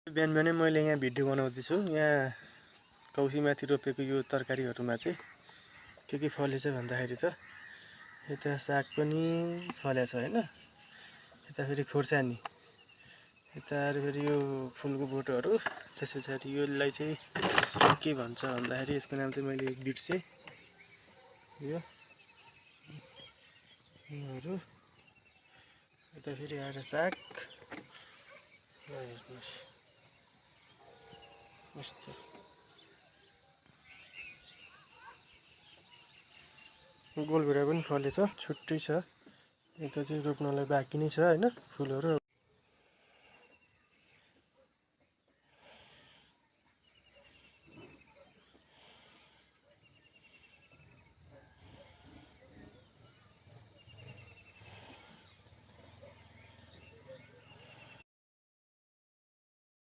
बिहान बिहानै मैले यहाँ भिडियो बनाउँदैछु। यहाँ कौसीमाथि रोपेको यो तरकारीहरूमा चाहिँ के फलेछ भन्दाखेरि त यता साग पनि फलेछ हैन, यता फेरि खोर्सानी, यता फेरि यो फुलको बोटहरू, त्यसपछि यसलाई चाहिँ के भन्छ भन्दाखेरि यसको नाम चाहिँ मैले बिर्सेँ। योहरू यता फेरि आएर साग हेर्नुहोस् कस्तो गोलभेडा पनि फलेछ, छुट्टै छ। यता चाहिँ रोप्नलाई बाँकी नै छ हैन, फुलहरू